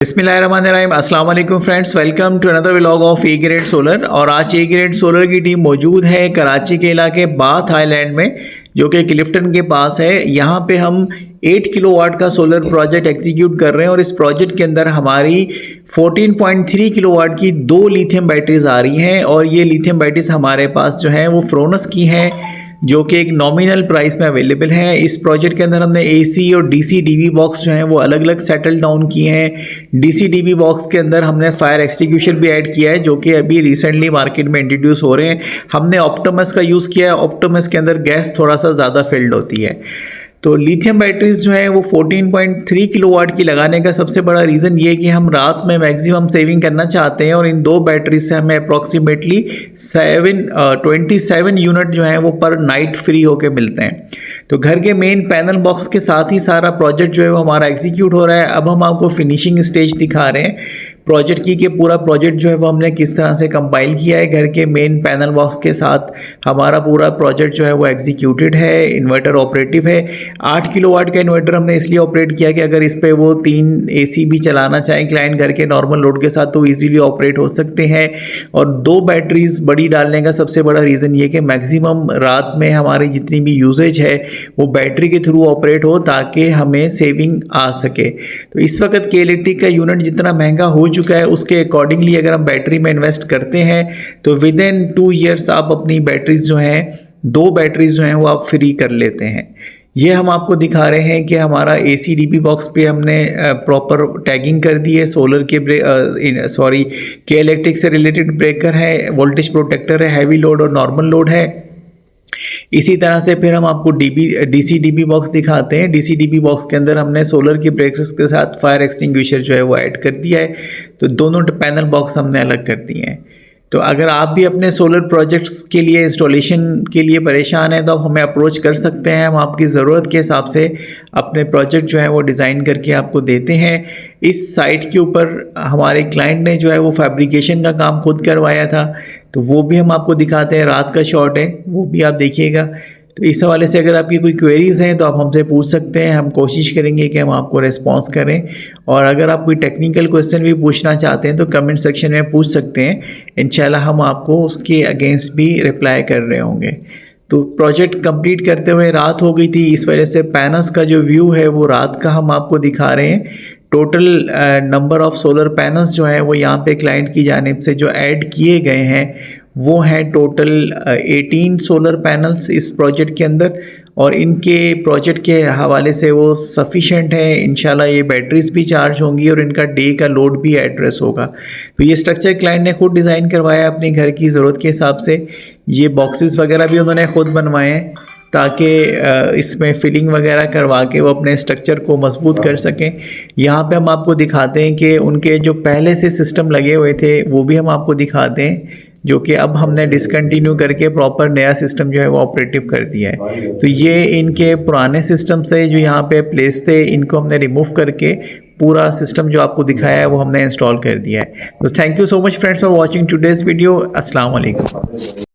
बिस्मिल्लाहिर्रहमानिर्रहीम। अस्सलाम वालेकुम friends, welcome to another vlog of A Grade Solar. और आज ए ग्रेड सोलर की टीम मौजूद है कराची के इलाके बाथ आइलैंड में, जो कि क्लिफ्टन के पास है। यहाँ पे हम 8 किलोवाट का सोलर प्रोजेक्ट एग्जीक्यूट कर रहे हैं और इस प्रोजेक्ट के अंदर हमारी 14.3 किलोवाट की 2 लिथियम बैटरीज आ रही हैं। और ये लिथियम बैटरीज हमारे पास जो है वो फ्रोनस की हैं, जो कि एक नॉमिनल प्राइस में अवेलेबल है। इस प्रोजेक्ट के अंदर हमने एसी और डीसी डीबी बॉक्स जो हैं वो अलग अलग सेटल डाउन किए हैं। डीसी डीबी बॉक्स के अंदर हमने फायर एक्सटिंग्विशर भी ऐड किया है, जो कि अभी रिसेंटली मार्केट में इंट्रोड्यूस हो रहे हैं। हमने ऑप्टिमस का यूज़ किया है। ऑप्टिमस के अंदर गैस थोड़ा सा ज़्यादा फिल्ड होती है। तो लिथियम बैटरीज जो है वो 14.3 किलोवाट की लगाने का सबसे बड़ा रीज़न ये है कि हम रात में मैक्सिमम सेविंग करना चाहते हैं। और इन 2 बैटरीज से हमें अप्रॉक्सीमेटली 27 यूनिट जो है वो पर नाइट फ्री होके मिलते हैं। तो घर के मेन पैनल बॉक्स के साथ ही सारा प्रोजेक्ट जो है वो हमारा एग्जीक्यूट हो रहा है। अब हम आपको फिनिशिंग स्टेज दिखा रहे हैं प्रोजेक्ट की, कि पूरा प्रोजेक्ट जो है वो हमने किस तरह से कंपाइल किया है। घर के मेन पैनल बॉक्स के साथ हमारा पूरा प्रोजेक्ट जो है वो एग्जीक्यूटेड है। इन्वर्टर ऑपरेटिव है। 8 किलोवाट का इन्वर्टर हमने इसलिए ऑपरेट किया कि अगर इस पे वो 3 एसी भी चलाना चाहें क्लाइंट घर के नॉर्मल लोड के साथ तो ईजिली ऑपरेट हो सकते हैं। और 2 बैटरीज बड़ी डालने का सबसे बड़ा रीज़न ये कि मैक्सिमम रात में हमारी जितनी भी यूजेज है वो बैटरी के थ्रू ऑपरेट हो, ताकि हमें सेविंग आ सके। तो इस वक्त के इलेक्ट्रिक का यूनिट जितना महंगा हो चुका है, उसके अकॉर्डिंगली अगर हम बैटरी में इन्वेस्ट करते हैं तो विद इन 2 ईयर्स आप अपनी बैटरीज जो हैं 2 बैटरीज जो हैं वो आप फ्री कर लेते हैं। ये हम आपको दिखा रहे हैं कि हमारा एसी डीबी बॉक्स पे हमने प्रॉपर टैगिंग कर दी है। सोलर के के इलेक्ट्रिक से रिलेटेड ब्रेकर है, वोल्टेज प्रोटेक्टर है, हैवी लोड और नॉर्मल लोड है। इसी तरह से फिर हम आपको डीसी डीबी बॉक्स दिखाते हैं। डीसी डीबी बॉक्स के अंदर हमने सोलर के ब्रेकर्स के साथ फायर एक्सटिंग्विशर जो है वो ऐड कर दिया है। तो दोनों पैनल बॉक्स हमने अलग कर दिए हैं। तो अगर आप भी अपने सोलर प्रोजेक्ट्स के लिए इंस्टॉलेशन के लिए परेशान हैं तो आप हमें अप्रोच कर सकते हैं। हम आपकी ज़रूरत के हिसाब से अपने प्रोजेक्ट जो है वो डिज़ाइन करके आपको देते हैं। इस साइट के ऊपर हमारे क्लाइंट ने जो है वो फैब्रिकेशन का काम खुद करवाया था, तो वो भी हम आपको दिखाते हैं। रात का शॉट है, वो भी आप देखिएगा। तो इस हवाले से अगर आपकी कोई क्वेरीज़ हैं तो आप हमसे पूछ सकते हैं। हम कोशिश करेंगे कि हम आपको रिस्पॉन्स करें। और अगर आप कोई टेक्निकल क्वेश्चन भी पूछना चाहते हैं तो कमेंट सेक्शन में पूछ सकते हैं। इंशाल्लाह हम आपको उसके अगेंस्ट भी रिप्लाई कर रहे होंगे। तो प्रोजेक्ट कंप्लीट करते हुए रात हो गई थी, इस वजह से पैनल्स का जो व्यू है वो रात का हम आपको दिखा रहे हैं। Total number of solar panels जो है वो यहाँ पे क्लाइंट की जानिब से जो ऐड किए गए हैं वो हैं टोटल 18 सोलर पैनल्स इस प्रोजेक्ट के अंदर। और इनके प्रोजेक्ट के हवाले से वो सफिशेंट है। इंशाल्लाह ये बैटरीज भी चार्ज होंगी और इनका डे का लोड भी एड्रेस होगा। तो ये स्ट्रक्चर क्लाइंट ने खुद डिज़ाइन करवाया अपने घर की ज़रूरत के हिसाब से। ये बॉक्सेस वगैरह भी उन्होंने खुद बनवाए हैं ताकि इसमें फिलिंग वगैरह करवा के वो अपने स्ट्रक्चर को मजबूत कर सकें। यहाँ पे हम आपको दिखाते हैं कि उनके जो पहले से सिस्टम लगे हुए थे वो भी हम आपको दिखाते हैं, जो कि अब हमने डिसकंटिन्यू करके प्रॉपर नया सिस्टम जो है वो ऑपरेटिव कर दिया है। तो ये इनके पुराने सिस्टम से जो यहाँ पे प्लेस थे, इनको हमने रिमूव करके पूरा सिस्टम जो आपको दिखाया है वो हमने इंस्टॉल कर दिया है। तो thank you so much friends for watching today's video. अस्सलाम वालेकुम।